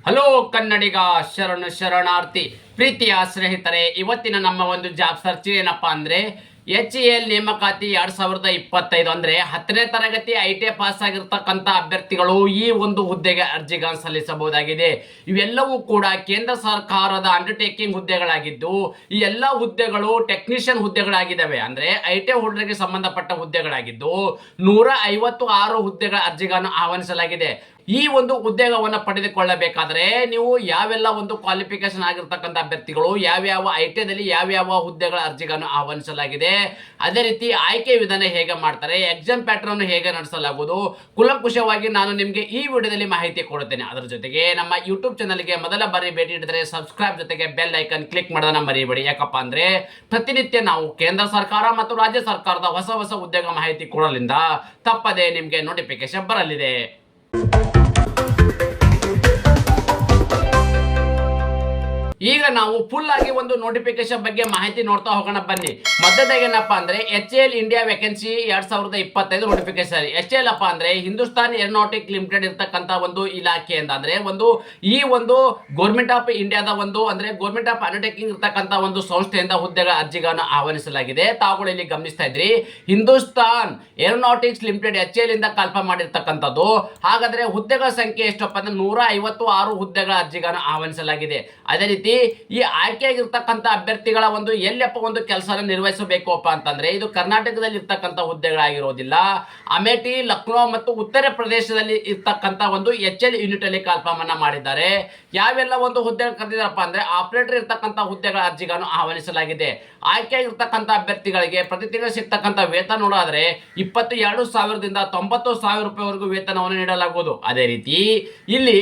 Hello ಕನ್ನಡಿಗ ಶರಣಾರ್ಥಿ ಪ್ರೀತಿಯ ಸ್ನೇಹಿತರೆ, ಇವತ್ತಿನ ನಮ್ಮ ಒಂದು ಜಾಬ್ ಸರ್ಚ್ ಏನಪ್ಪಾ ಅಂದ್ರೆ HAL ನೇಮಕಾತಿ 2025 ಅಂದ್ರೆ 10ನೇ ತರಗತಿ ITI ಪಾಸ್ ಆಗಿರ್ತಕ್ಕಂಥ ಅಭ್ಯರ್ಥಿಗಳು ಈ ಒಂದು ಹುದ್ದೆಗೆ ಅರ್ಜಿಗಳನ್ನು ಸಲ್ಲಿಸಬಹುದಾಗಿದೆ. ಇವೆಲ್ಲವೂ ಕೂಡ ಕೇಂದ್ರ ಸರ್ಕಾರದ ಅಂಡರ್ಟೇಕಿಂಗ್ ಹುದ್ದೆಗಳಾಗಿದ್ದು ಈ ಎಲ್ಲ ಹುದ್ದೆಗಳು ಟೆಕ್ನಿಷಿಯನ್ ಹುದ್ದೆಗಳಾಗಿದ್ದಾವೆ. ಅಂದ್ರೆ ITI ಹೋಲ್ಡರ್ಗೆ ಸಂಬಂಧಪಟ್ಟ ಹುದ್ದೆಗಳಾಗಿದ್ದು 156 ಹುದ್ದೆಗಳ ಅರ್ಜಿಗಳನ್ನು ಆಹ್ವಾನಿಸಲಾಗಿದೆ. ಈ ಒಂದು ಉದ್ಯೋಗವನ್ನು ಪಡೆದುಕೊಳ್ಳಬೇಕಾದ್ರೆ ನೀವು ಯಾವೆಲ್ಲ ಒಂದು ಕ್ವಾಲಿಫಿಕೇಶನ್ ಆಗಿರ್ತಕ್ಕಂಥ ಅಭ್ಯರ್ಥಿಗಳು ಯಾವ್ಯಾವ ಐಟಿಐದಲ್ಲಿ ಯಾವ್ಯಾವ ಹುದ್ದೆಗಳ ಅರ್ಜಿಗಳನ್ನು ಆಹ್ವಾನಿಸಲಾಗಿದೆ, ಅದೇ ರೀತಿ ಆಯ್ಕೆ ವಿಧಾನ ಹೇಗೆ ಮಾಡ್ತಾರೆ, ಎಕ್ಸಾಮ್ ಪ್ಯಾಟರ್ನ್ ಹೇಗೆ ನಡೆಸಲಾಗುವುದು ಕುಲಂಕುಷವಾಗಿ ನಾನು ನಿಮಗೆ ಈ ವಿಡಿಯೋದಲ್ಲಿ ಮಾಹಿತಿ ಕೊಡುತ್ತೇನೆ. ಅದರ ಜೊತೆಗೆ ನಮ್ಮ ಯೂಟ್ಯೂಬ್ ಚಾನಲ್ಗೆ ಮೊದಲ ಬಾರಿ ಭೇಟಿ ಇಡಿದ್ರೆ ಸಬ್ಸ್ಕ್ರೈಬ್ ಜೊತೆಗೆ ಬೆಲ್ ಐಕನ್ ಕ್ಲಿಕ್ ಮಾಡೋದನ್ನ ಮರಿಬೇಡಿ. ಯಾಕಪ್ಪ ಅಂದ್ರೆ ಪ್ರತಿನಿತ್ಯ ನಾವು ಕೇಂದ್ರ ಸರ್ಕಾರ ಮತ್ತು ರಾಜ್ಯ ಸರ್ಕಾರದ ಹೊಸ ಹೊಸ ಉದ್ಯೋಗ ಮಾಹಿತಿ ಕೊಡಲಿಂದ ತಪ್ಪದೆ ನಿಮಗೆ ನೋಟಿಫಿಕೇಶನ್ ಬರಲಿದೆ. ಈಗ ನಾವು ಫುಲ್ ಆಗಿ ಒಂದು ನೋಟಿಫಿಕೇಶನ್ ಬಗ್ಗೆ ಮಾಹಿತಿ ನೋಡ್ತಾ ಹೋಗೋಣ ಬನ್ನಿ. ಮೊದಲನೇದಾಗಿ ಏನಪ್ಪಾ ಅಂದ್ರೆ HAL India vacancy 2025 notification. HAL ಅಪ್ಪ ಅಂದ್ರೆ ಹಿಂದೂಸ್ತಾನ್ ಏರೋನಾಟಿಕ್ ಲಿಮಿಟೆಡ್ ಇರ್ತಕ್ಕಂಥ ಒಂದು ಇಲಾಖೆ ಅಂತ ಅಂದ್ರೆ ಈ ಒಂದು ಗೌರ್ಮೆಂಟ್ ಆಫ್ ಇಂಡಿಯಾದ ಒಂದು ಅಂದ್ರೆ ಗೌರ್ಮೆಂಟ್ ಆಫ್ ಅಂಡರ್ಟೇಕಿಂಗ್ ಇರ್ತಕ್ಕಂಥ ಒಂದು ಸಂಸ್ಥೆಯಿಂದ ಹುದ್ದೆಗಳ ಅರ್ಜಿಗಳನ್ನು ಆಹ್ವಾನಿಸಲಾಗಿದೆ. ತಾವುಗಳು ಇಲ್ಲಿ ಗಮನಿಸ್ತಾ ಇದ್ರಿ, ಹಿಂದೂಸ್ತಾನ್ ಏರೋನಾಟಿಕ್ಸ್ ಲಿಮಿಟೆಡ್ HAL ಇಂದ ಕಲ್ಪ ಮಾಡಿರ್ತಕ್ಕಂಥದ್ದು. ಹಾಗಾದ್ರೆ ಹುದ್ದೆಗಳ ಸಂಖ್ಯೆ ಎಷ್ಟಪ್ಪ ಅಂದ್ರೆ 156 ಹುದ್ದೆಗಳ ಅರ್ಜಿಗಳನ್ನು ಆಹ್ವಾನಿಸಲಾಗಿದೆ. ಅದೇ ರೀತಿ ಈ ಆಯ್ಕೆಯಾಗಿರ್ತಕ್ಕಂಥ ಅಭ್ಯರ್ಥಿಗಳ ಒಂದು ಎಲ್ಲಪ್ಪ ಒಂದು ಕೆಲಸ ನಿರ್ವಹಿಸಬೇಕಪ್ಪ ಅಂತಂದ್ರೆ ಇದು ಕರ್ನಾಟಕದಲ್ಲಿ ಇರ್ತಕ್ಕಂಥ ಹುದ್ದೆಗಳಾಗಿರೋದಿಲ್ಲ. ಅಮೇಠಿ, ಲಕ್ನೋ ಮತ್ತು ಉತ್ತರ ಪ್ರದೇಶದಲ್ಲಿ ಇರ್ತಕ್ಕಂಥ ಒಂದು HAL ಯೂನಿಟ್ ಅಲ್ಲಿ ಕಾಲ್ಫಾರ್ಮ್ ಮಾಡಿದ್ದಾರೆ. ಯಾವೆಲ್ಲ ಒಂದು ಹುದ್ದೆಗಳು ಕರೆದಿದ್ದಾರಪ್ಪ ಅಂದ್ರೆ ಆಪರೇಟರ್ ಇರ್ತಕ್ಕಂಥ ಹುದ್ದೆಗಳ ಅರ್ಜಿಗಳನ್ನು ಆಹ್ವಾನಿಸಲಾಗಿದೆ. ಆಯ್ಕೆಯಾಗಿರ್ತಕ್ಕಂಥ ಅಭ್ಯರ್ಥಿಗಳಿಗೆ ಪ್ರತಿ ತಿಂಗಳು ಸಿಗ್ತಕ್ಕಂಥ ವೇತನ ನೋಡಾದ್ರೆ 22,000ದಿಂದ 90,000 ರೂಪಾಯಿವರೆಗೂ ವೇತನವನ್ನು ನೀಡಲಾಗುವುದು. ಅದೇ ರೀತಿ ಇಲ್ಲಿ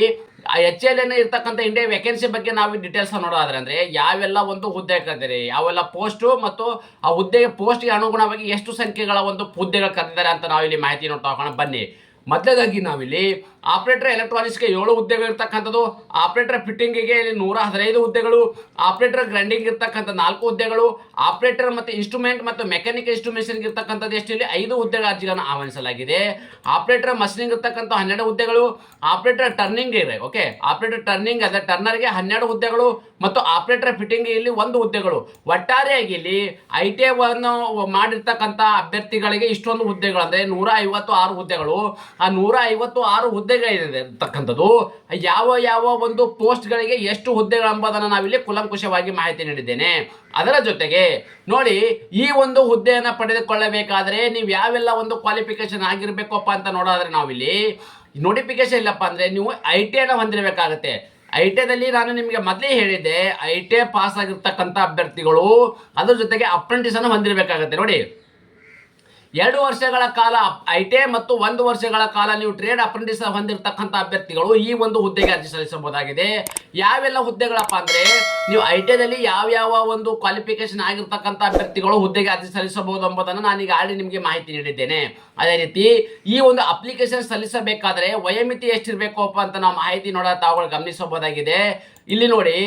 HAL ಇರ್ತಕ್ಕಂಥ ಇಂಡಿಯಾ ವೇಕೆನ್ಸಿ ಬಗ್ಗೆ ನಾವು ಡೀಟೇಲ್ಸ್ ನೋಡೋದಾದ್ರೆ ಅಂದ್ರೆ ಯಾವೆಲ್ಲ ಒಂದು ಹುದ್ದೆ ಕರೆದಿದ್ದಾರೆ, ಯಾವೆಲ್ಲ ಪೋಸ್ಟ್ ಮತ್ತು ಆ ಹುದ್ದೆಗೆ ಪೋಸ್ಟ್ಗೆ ಅನುಗುಣವಾಗಿ ಎಷ್ಟು ಸಂಖ್ಯೆಗಳ ಒಂದು ಹುದ್ದೆಗಳು ಕರೆದಿದ್ದಾರೆ ಅಂತ ನಾವು ಇಲ್ಲಿ ಮಾಹಿತಿ ನೋಡ್ತಾ ಹೋಗೋಣ ಬನ್ನಿ. ಮೊದಲದಾಗಿ ನಾವಿಲ್ಲಿ ಆಪರೇಟರ್ ಎಲೆಕ್ಟ್ರಾನಿಕ್ಸ್ಗೆ 7 ಹುದ್ದೆಗಳು ಇರ್ತಕ್ಕಂಥದ್ದು, ಆಪರೇಟರ್ ಫಿಟ್ಟಿಂಗಿಗೆ 115 ಹುದ್ದೆಗಳು, ಆಪರೇಟರ್ ಗ್ರೈಂಡಿಂಗ್ ಇರ್ತಕ್ಕಂಥ 4 ಹುದ್ದೆಗಳು, ಆಪರೇಟರ್ ಮತ್ತು ಇನ್ಸ್ಟ್ರೂಮೆಂಟ್ ಮತ್ತು ಮೆಕ್ಯಾನಿಕ್ ಇನ್ಸ್ಟ್ರೂಮೆಂಟ್ಗೆ ಇರ್ತಕ್ಕಂಥದ್ದು ಎಷ್ಟು ಇಲ್ಲಿ 5 ಹುದ್ದೆಗಳ ಅರ್ಜಿಗಳನ್ನು ಆಹ್ವಾನಿಸಲಾಗಿದೆ. ಆಪರೇಟರ್ ಮಷಿನಿಂಗ್ ಇರ್ತಕ್ಕಂಥ 12 ಹುದ್ದೆಗಳು, ಆಪರೇಟರ್ ಟರ್ನಿಂಗ್ ಇದೆ ಓಕೆ ಆಪರೇಟರ್ ಟರ್ನಿಂಗ್ ಅದ ಟರ್ನರ್ಗೆ 12 ಹುದ್ದೆಗಳು ಮತ್ತು ಆಪರೇಟರ್ ಫಿಟ್ಟಿಂಗ್ ಇಲ್ಲಿ 1 ಹುದ್ದೆಗಳು. ಒಟ್ಟಾರೆಯಾಗಿ ಇಲ್ಲಿ ITI ಮಾಡಿರ್ತಕ್ಕಂಥ ಅಭ್ಯರ್ಥಿಗಳಿಗೆ ಇಷ್ಟೊಂದು ಹುದ್ದೆಗಳು ಅಂದ್ರೆ 156 ಹುದ್ದೆಗಳು. ಆ 156 ಹುದ್ದೆಗಳಿದೆ ಇರ್ತಕ್ಕಂಥದ್ದು ಯಾವ ಯಾವ ಒಂದು ಪೋಸ್ಟ್ಗಳಿಗೆ ಎಷ್ಟು ಹುದ್ದೆಗಳು ಎಂಬುದನ್ನು ನಾವಿಲ್ಲಿ ಕುಲಂಕುಷವಾಗಿ ಮಾಹಿತಿ ನೀಡಿದ್ದೇನೆ. ಅದರ ಜೊತೆಗೆ ನೋಡಿ, ಈ ಒಂದು ಹುದ್ದೆಯನ್ನು ಪಡೆದುಕೊಳ್ಳಬೇಕಾದ್ರೆ ನೀವು ಯಾವೆಲ್ಲ ಒಂದು ಕ್ವಾಲಿಫಿಕೇಶನ್ ಆಗಿರ್ಬೇಕಪ್ಪ ಅಂತ ನೋಡೋದ್ರೆ ನಾವಿಲ್ಲಿ ನೋಟಿಫಿಕೇಶನ್ ಇಲ್ಲಪ್ಪ ಅಂದ್ರೆ ನೀವು ITI ಹೊಂದಿರಬೇಕಾಗತ್ತೆ. ITIದಲ್ಲಿ ನಾನು ನಿಮಗೆ ಮೊದಲೇ ಹೇಳಿದ್ದೆ, ITI ಪಾಸ್ ಆಗಿರ್ತಕ್ಕಂಥ ಅಭ್ಯರ್ಥಿಗಳು ಅದ್ರ ಜೊತೆಗೆ ಅಪ್ರೆಂಟಿಸ್ ಅನ್ನು ಹೊಂದಿರಬೇಕಾಗತ್ತೆ. ನೋಡಿ, 2 ವರ್ಷಗಳ ಕಾಲ ITI ಮತ್ತು 1 ವರ್ಷಗಳ ಕಾಲ ನೀವು ಟ್ರೇಡ್ ಅಪ್ರೆಂಟಿಸ್ ಹೊಂದಿರತಕ್ಕಂಥ ಅಭ್ಯರ್ಥಿಗಳು ಈ ಒಂದು ಹುದ್ದೆಗೆ ಅರ್ಜಿ ಸಲ್ಲಿಸಬಹುದಾಗಿದೆ. ಯಾವೆಲ್ಲ ಹುದ್ದೆಗಳಪ್ಪ ಅಂದ್ರೆ ನೀವು ITIದಲ್ಲಿ ಯಾವ್ಯಾವ ಒಂದು ಕ್ವಾಲಿಫಿಕೇಶನ್ ಆಗಿರ್ತಕ್ಕಂಥ ಅಭ್ಯರ್ಥಿಗಳು ಹುದ್ದೆಗೆ ಅರ್ಜಿ ಸಲ್ಲಿಸಬಹುದು ಎಂಬುದನ್ನು ನಾನೀಗ ಆಲ್ರೆಡಿ ನಿಮಗೆ ಮಾಹಿತಿ ನೀಡಿದ್ದೇನೆ. ಅದೇ ರೀತಿ ಈ ಒಂದು ಅಪ್ಲಿಕೇಶನ್ ಸಲ್ಲಿಸಬೇಕಾದ್ರೆ ವಯೋಮಿತಿ ಎಷ್ಟಿರಬೇಕಪ್ಪ ಅಂತ ನಾವು ಮಾಹಿತಿ ನೋಡೋ ತಾವುಗಳು ಗಮನಿಸಬಹುದಾಗಿದೆ. ಇಲ್ಲಿ ನೋಡಿ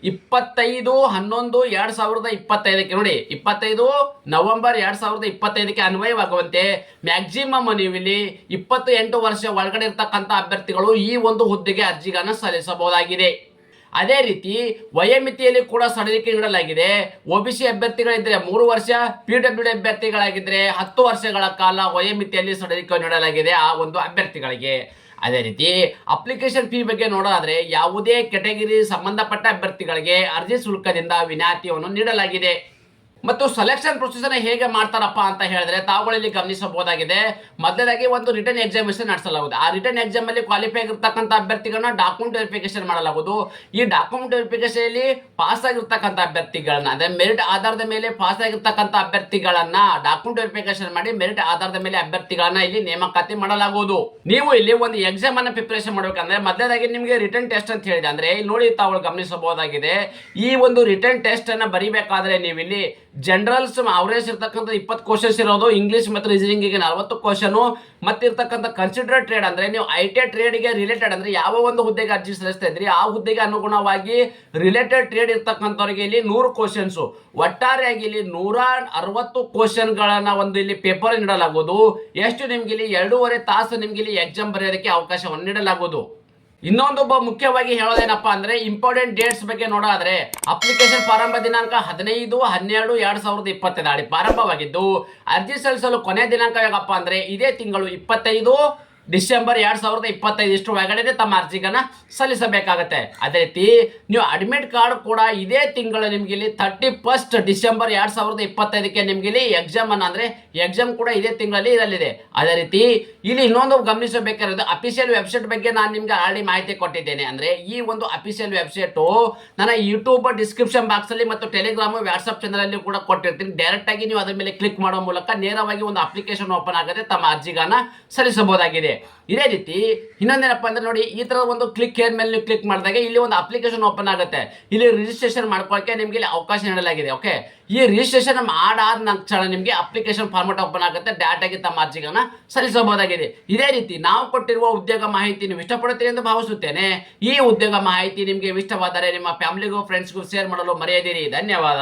25/11/2025 ನೋಡಿ 25 ನವೆಂಬರ್ 2025 ಅನ್ವಯವಾಗುವಂತೆ ಮ್ಯಾಕ್ಸಿಮಮ್ ನೀವು ಇಲ್ಲಿ 28 ವರ್ಷ ಒಳಗಡೆ ಇರ್ತಕ್ಕಂಥ ಅಭ್ಯರ್ಥಿಗಳು ಈ ಒಂದು ಹುದ್ದೆಗೆ ಅರ್ಜಿಗಳನ್ನು ಸಲ್ಲಿಸಬಹುದಾಗಿದೆ. ಅದೇ ರೀತಿ ವಯೋಮಿತಿಯಲ್ಲಿ ಕೂಡ ಸಡಿಲಿಕೆ ನೀಡಲಾಗಿದೆ. OBC ಅಭ್ಯರ್ಥಿಗಳಿದ್ರೆ 3 ವರ್ಷ, PWD ಅಭ್ಯರ್ಥಿಗಳಾಗಿದ್ರೆ 10 ವರ್ಷಗಳ ಕಾಲ ವಯೋಮಿತಿಯಲ್ಲಿ ಸಡಿಲಿಕೆ ನೀಡಲಾಗಿದೆ ಆ ಒಂದು ಅಭ್ಯರ್ಥಿಗಳಿಗೆ. ಅದೇ ರೀತಿ ಅಪ್ಲಿಕೇಶನ್ ಫೀ ಬಗ್ಗೆ ನೋಡೋದಾದ್ರೆ ಯಾವುದೇ ಕೆಟಗರಿ ಸಂಬಂಧಪಟ್ಟ ಅಭ್ಯರ್ಥಿಗಳಿಗೆ ಅರ್ಜಿ ಶುಲ್ಕದಿಂದ ವಿನಾಯಿತಿಯನ್ನು ನೀಡಲಾಗಿದೆ. ಮತ್ತು ಸೆಲೆಕ್ಷನ್ ಪ್ರೊಸೆಸರ್ ಹೇಗೆ ಮಾಡ್ತಾರಪ್ಪ ಅಂತ ಹೇಳಿದ್ರೆ ತಾವುಗಳಲ್ಲಿ ಗಮನಿಸಬಹುದಾಗಿದೆ. ಮೊದಲಾಗಿ ಒಂದು ರಿಟರ್ನ್ ಎಕ್ಸಾಮಿನೇಷನ್ ನಡೆಸಲಾಗುವುದು. ಆ ರಿಟರ್ನ್ ಎಕ್ಸಾಮ್ ಅಲ್ಲಿ ಕ್ವಾಲಿಫೈ ಆಗಿರ್ತಕ್ಕಂಥ ಅಭ್ಯರ್ಥಿಗಳನ್ನ ಡಾಕ್ಯುಮೆಂಟ್ ವೆರಿಫಿಕೇಶನ್ ಮಾಡಲಾಗುವುದು. ಈ ಡಾಕ್ಯುಮೆಂಟ್ ವೆರಿಫಿಕೇಶನ್ ಅಲ್ಲಿ ಪಾಸ್ ಆಗಿರ್ತಕ್ಕಂಥ ಅಭ್ಯರ್ಥಿಗಳನ್ನ ಅದೇ ಮೆರಿಟ್ ಆಧಾರದ ಮೇಲೆ ಪಾಸ್ ಆಗಿರ್ತಕ್ಕಂಥ ಅಭ್ಯರ್ಥಿಗಳನ್ನ ಡಾಕ್ಯುಮೆಂಟ್ ವೆರಿಫಿಕೇಶನ್ ಮಾಡಿ ಮೆರಿಟ್ ಆಧಾರದ ಮೇಲೆ ಅಭ್ಯರ್ಥಿಗಳನ್ನ ಇಲ್ಲಿ ನೇಮಕಾತಿ ಮಾಡಲಾಗುವುದು. ನೀವು ಇಲ್ಲಿ ಒಂದು ಎಕ್ಸಾಮ್ ಅನ್ನ ಪ್ರಿಪರೇಷನ್ ಮಾಡಬೇಕಂದ್ರೆ ಮೊದಲಾಗಿ ನಿಮಗೆ ರಿಟರ್ನ್ ಟೆಸ್ಟ್ ಅಂತ ಹೇಳಿದೆ ಅಂದ್ರೆ ಇಲ್ಲಿ ನೋಡಿ ತಾವು ಗಮನಿಸಬಹುದಾಗಿದೆ. ಈ ಒಂದು ರಿಟರ್ನ್ ಟೆಸ್ಟ್ ಅನ್ನ ಬರೀಬೇಕಾದ್ರೆ ನೀವು ಇಲ್ಲಿ ಜನರಲ್ಸ್ ಅವರೇಜ್ ಇರ್ತಕ್ಕಂಥ 20 ಕ್ವಶನ್ಸ್ ಇರೋದು, ಇಂಗ್ಲಿಷ್ ಮತ್ತು ರೀಸನಿಂಗ್ ಗೆ 40 ಕ್ವಶನ್ ಮತ್ತಿರ್ತಕ್ಕಂಥ ಕನ್ಸಿಡರ್ ಟ್ರೇಡ್ ಅಂದ್ರೆ ನೀವು ITI ಟ್ರೇಡ್ಗೆ ರಿಲೇಟೆಡ್ ಅಂದ್ರೆ ಯಾವ ಒಂದು ಹುದ್ದೆಗೆ ಅರ್ಜಿ ಸಲ್ಲಿಸ್ತಾ ಇದ್ರಿ ಆ ಹುದ್ದೆಗೆ ಅನುಗುಣವಾಗಿ ರಿಲೇಟೆಡ್ ಟ್ರೇಡ್ ಇರ್ತಕ್ಕಂಥವ್ರಿಗೆ ಇಲ್ಲಿ 100 ಕ್ವಶನ್ಸ್. ಒಟ್ಟಾರೆಯಾಗಿ ಇಲ್ಲಿ 160 ಕ್ವಶನ್ಗಳನ್ನ ಒಂದು ಇಲ್ಲಿ ಪೇಪರ್ ನೀಡಲಾಗುವುದು. ಎಷ್ಟು ನಿಮ್ಗೆ ಇಲ್ಲಿ 2.5 ತಾಸು ನಿಮ್ಗೆ ಇಲ್ಲಿ ಎಕ್ಸಾಮ್ ಬರೆಯೋದಕ್ಕೆ ಅವಕಾಶವನ್ನು ನೀಡಲಾಗುವುದು. ಇನ್ನೊಂದು ಮುಖ್ಯವಾಗಿ ಹೇಳೋದೇನಪ್ಪ ಅಂದ್ರೆ ಇಂಪಾರ್ಟೆಂಟ್ ಡೇಟ್ಸ್ ಬಗ್ಗೆ ನೋಡೋದಾದ್ರೆ ಅಪ್ಲಿಕೇಶನ್ ಪ್ರಾರಂಭ ದಿನಾಂಕ 15/12/2025 ದಾಳಿ ಪ್ರಾರಂಭವಾಗಿದ್ದು ಅರ್ಜಿ ಸಲ್ಲಿಸಲು ಕೊನೆ ದಿನಾಂಕ ಯಾವಪ್ಪ ಅಂದ್ರೆ ಇದೇ ತಿಂಗಳು 25 ಡಿಸೆಂಬರ್ 2025 ಇಷ್ಟು ಒಳಗಡೆ ತಮ್ಮ ಅರ್ಜಿಗನ್ನ ಸಲ್ಲಿಸಬೇಕಾಗತ್ತೆ. ಅದೇ ರೀತಿ ನೀವು ಅಡ್ಮಿಟ್ ಕಾರ್ಡ್ ಕೂಡ ಇದೇ ತಿಂಗಳು ನಿಮ್ಗೆ ಇಲ್ಲಿ 31 ಡಿಸೆಂಬರ್ 2025ಕ್ಕೆ ನಿಮ್ಗೆ ಇಲ್ಲಿ ಎಕ್ಸಾಮ್ ಅಂದ್ರೆ ಎಕ್ಸಾಮ್ ಕೂಡ ಇದೇ ತಿಂಗಳಲ್ಲಿ ಇರಲಿದೆ. ಅದೇ ರೀತಿ ಇಲ್ಲಿ ಇನ್ನೊಂದು ಗಮನಿಸಬೇಕಾಗಿರೋದು ಅಫಿಷಿಯಲ್ ವೆಬ್ಸೈಟ್ ಬಗ್ಗೆ ನಾನು ನಿಮ್ಗೆ ಆಲ್ರೆಡಿ ಮಾಹಿತಿ ಕೊಟ್ಟಿದ್ದೇನೆ. ಅಂದ್ರೆ ಈ ಒಂದು ಅಫಿಷಿಯಲ್ ವೆಬ್ಸೈಟ್ ನನ್ನ ಯೂಟ್ಯೂಬ್ ಡಿಸ್ಕ್ರಿಪ್ಷನ್ ಬಾಕ್ಸ್ ಅಲ್ಲಿ ಮತ್ತು ಟೆಲಿಗ್ರಾಮ್ ವಾಟ್ಸ್ಆಪ್ ಚಾನಲ್ ಅಲ್ಲಿ ಕೂಡ ಕೊಟ್ಟಿರ್ತೀನಿ. ಡೈರೆಕ್ಟ್ ಆಗಿ ನೀವು ಅದರ ಮೇಲೆ ಕ್ಲಿಕ್ ಮಾಡೋ ಮೂಲಕ ನೇರವಾಗಿ ಒಂದು ಅಪ್ಲಿಕೇಶನ್ ಓಪನ್ ಆಗುತ್ತೆ, ತಮ್ಮ ಅರ್ಜಿಗನ್ನ ಸಲ್ಲಿಸಬಹುದಾಗಿದೆ. ಇದೇ ರೀತಿ ಇನ್ನೊಂದೇನಪ್ಪ ಅಂದ್ರೆ ನೋಡಿ, ಈ ತರ ಒಂದು ಕ್ಲಿಕ್ ಹೇರ್ ಮೇಲೆ ನೀವು ಕ್ಲಿಕ್ ಮಾಡಿದಾಗ ಇಲ್ಲಿ ಒಂದು ಅಪ್ಲಿಕೇಶನ್ ಓಪನ್ ಆಗುತ್ತೆ. ಇಲ್ಲಿ ರಿಜಿಸ್ಟ್ರೇಷನ್ ಮಾಡ್ಕೊಳ್ಳಕ್ಕೆ ನಿಮ್ಗೆ ಇಲ್ಲಿ ಅವಕಾಶ ನೀಡಲಾಗಿದೆ. ಓಕೆ, ಈ ರಿಜಿಸ್ಟ್ರೇಷನ್ ಮಾಡಾದ ನಂತರ ನಿಮಗೆ ಅಪ್ಲಿಕೇಶನ್ ಫಾರ್ಮೆಟ್ ಓಪನ್ ಆಗುತ್ತೆ, ಡೈರೆಕ್ಟ್ ಆಗಿ ತಮ್ಮ ಅರ್ಜಿಗಳನ್ನ ಸಲ್ಲಿಸಬಹುದಾಗಿದೆ. ಇದೇ ರೀತಿ ನಾವು ಕೊಟ್ಟಿರುವ ಉದ್ಯೋಗ ಮಾಹಿತಿ ನೀವು ಇಷ್ಟಪಡುತ್ತೀರಿ ಎಂದು ಭಾವಿಸುತ್ತೇನೆ. ಈ ಉದ್ಯೋಗ ಮಾಹಿತಿ ನಿಮಗೆ ಇಷ್ಟವಾದರೆ ನಿಮ್ಮ ಫ್ಯಾಮಿಲಿಗೂ ಫ್ರೆಂಡ್ಸ್ಗೂ ಶೇರ್ ಮಾಡಲು ಮರೆಯದಿರಿ. ಧನ್ಯವಾದ.